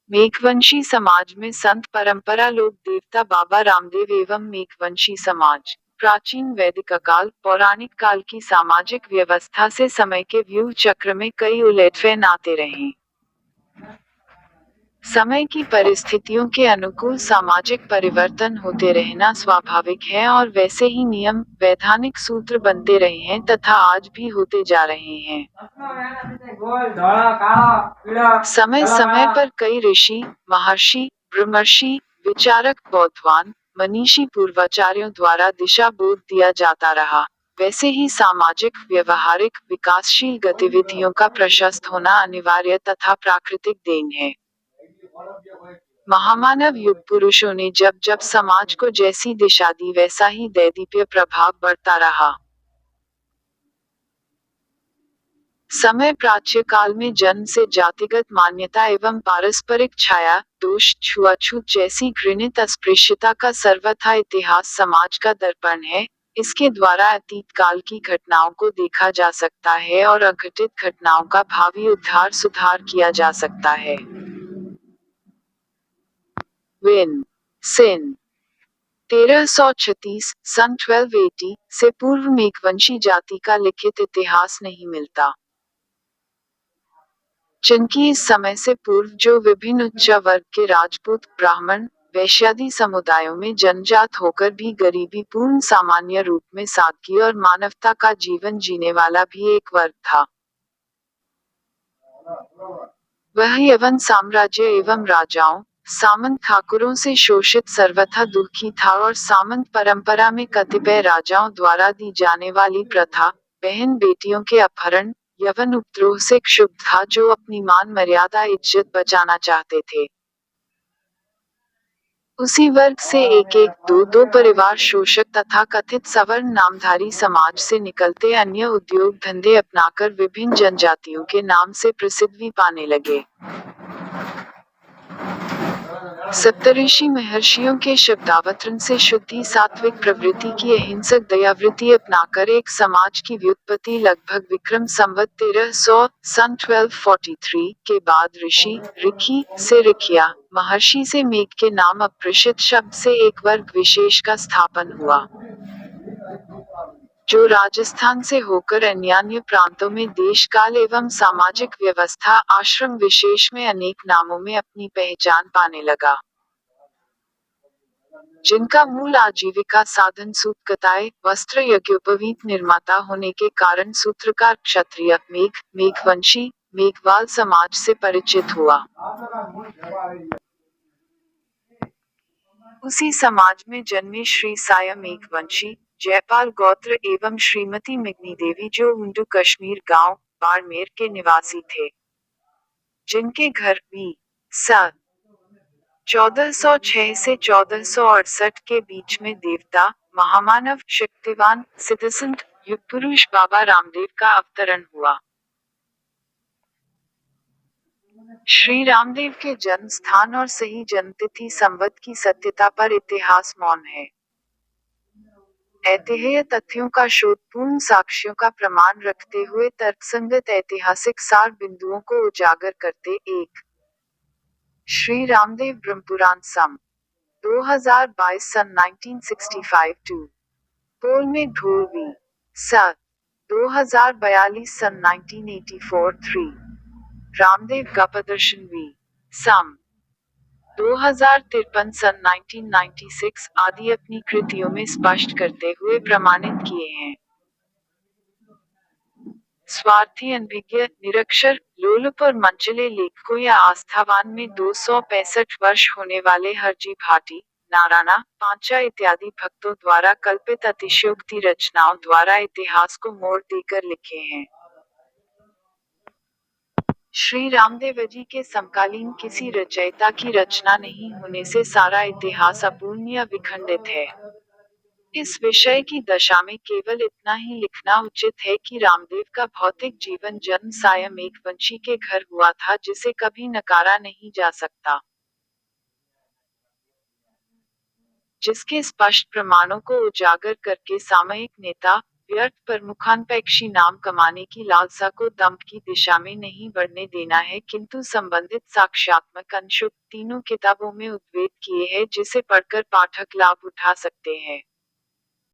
मेघवंशी समाज में संत परंपरा लोक देवता बाबा रामदेव एवं मेघवंशी समाज प्राचीन वैदिक काल पौराणिक काल की सामाजिक व्यवस्था से समय के व्यूह चक्र में कई उलटफेर आते रहे। समय की परिस्थितियों के अनुकूल सामाजिक परिवर्तन होते रहना स्वाभाविक है और वैसे ही नियम वैधानिक सूत्र बनते रहे हैं तथा आज भी होते जा रहे हैं। समय समय पर कई ऋषि महर्षि ब्रह्मर्षि विचारक बौद्धवान मनीषी पूर्वाचार्यों द्वारा दिशा बोध दिया जाता रहा। वैसे ही सामाजिक व्यवहारिक विकासशील गतिविधियों का प्रशस्त होना अनिवार्य तथा प्राकृतिक देन है। महामानव युग पुरुषों ने जब जब समाज को जैसी दिशा दी वैसा ही दैदीप्य प्रभाव बढ़ता रहा। समय प्राच्य काल में जन्म से जातिगत मान्यता एवं पारस्परिक छाया दोष छुआछूत जैसी घृणित अस्पृश्यता का सर्वथा इतिहास समाज का दर्पण है। इसके द्वारा अतीत काल की घटनाओं को देखा जा सकता है और अघटित घटनाओं का भावी उद्धार सुधार किया जा सकता है। विन सिन 1336 सन 1280 से पूर्व मेघवंशी जाति का लिखित इतिहास नहीं मिलता। जिनकी इस समय से पूर्व जो विभिन्न उच्च वर्ग के राजपूत ब्राह्मण वैश्यादि समुदायों में जन्मजात होकर भी गरीबी पूर्ण सामान्य रूप में सादगी और मानवता का जीवन जीने वाला भी एक वर्ग था। वह यवन साम्राज्य एवं राजाओं सामंत ठाकुरों से शोषित सर्वथा दुखी था और सामंत परंपरा में कतिपय राजाओं द्वारा दी जाने वाली प्रथा बहन बेटियों के अपहरण यवन उपद्रोह से क्षुब्ध था जो अपनी मान मर्यादा इज्जत बचाना चाहते थे। उसी वर्ग से एक एक दो दो परिवार शोषक तथा कथित सवर्ण नामधारी समाज से निकलते अन्य उद्योग धंधे अपनाकर विभिन्न जनजातियों के नाम से प्रसिद्धि पाने लगे। सप्तऋषि महर्षियों के शब्दावतरण से शुद्धि सात्विक प्रवृत्ति की अहिंसक दयावृत्ति अपनाकर एक समाज की व्युत्पत्ति लगभग विक्रम संवत 1300 सन 1243 के बाद ऋषि ऋखि से ऋखिया महर्षि से मेघ के नाम अप्रसिद्ध शब्द से एक वर्ग विशेष का स्थापन हुआ, जो राजस्थान से होकर अन्यान्य प्रांतों में देश काल एवं सामाजिक व्यवस्था आश्रम विशेष में अनेक नामों में अपनी पहचान पाने लगा। जिनका मूल आजीविका साधन सूत कताई वस्त्र यज्ञोपवीत निर्माता होने के कारण सूत्रकार क्षत्रिय मेघ मेघवंशी मेघवाल समाज से परिचित हुआ। उसी समाज में जन्मे श्री साय मेघवंशी जयपाल गोत्र एवं श्रीमती मिगनी देवी जो उंडू कश्मीर गांव बाड़मेर के निवासी थे, जिनके घर बी स 1406 से 1468 के बीच में देवता महामानव शक्तिवान सिद्धसंत युग पुरुष बाबा रामदेव का अवतरण हुआ। श्री रामदेव के जन्म स्थान और सही जन्मतिथि संवत की सत्यता पर इतिहास मौन है। ऐतिह्य तथ्यों का शोध पूर्ण साक्ष्यों का प्रमाण रखते हुए तर्कसंगत ऐतिहासिक सार बिंदुओं को उजागर करते एक श्री रामदेव ब्रह्मपुराण सम 2022 सन 1965 टू पोल में ढोल वी स 2042 सन 1984 3 रामदेव का प्रदर्शन वी सम 2053 सन 1996 आदि अपनी कृतियों में स्पष्ट करते हुए प्रमाणित किए हैं। स्वार्थी अनभिज्ञ निरक्षर लोलुप और मंचले लेखकों या आस्थावान में 265 वर्ष होने वाले हरजी भाटी नारायणा पांचा इत्यादि भक्तों द्वारा कल्पित अतिशयोक्ति रचनाओं द्वारा इतिहास को मोड़ देकर लिखे हैं। श्री रामदेव जी के समकालीन किसी रचयिता की रचना नहीं होने से सारा इतिहास अपूर्ण या विखंडित है। इस विषय की दशा में केवल इतना ही लिखना उचित है कि रामदेव का भौतिक जीवन जन्म साय मेघवंशी के घर हुआ था जिसे कभी नकारा नहीं जा सकता, जिसके स्पष्ट प्रमाणों को उजागर करके सामयिक नेता व्यर्थ प्रमुखानपेक्षी नाम कमाने की लालसा को दंभ की दिशा में नहीं बढ़ने देना है, किंतु संबंधित साक्ष्यात्मक अंश तीनों किताबों में उद्वेग किए हैं जिसे पढ़कर पाठक लाभ उठा सकते हैं।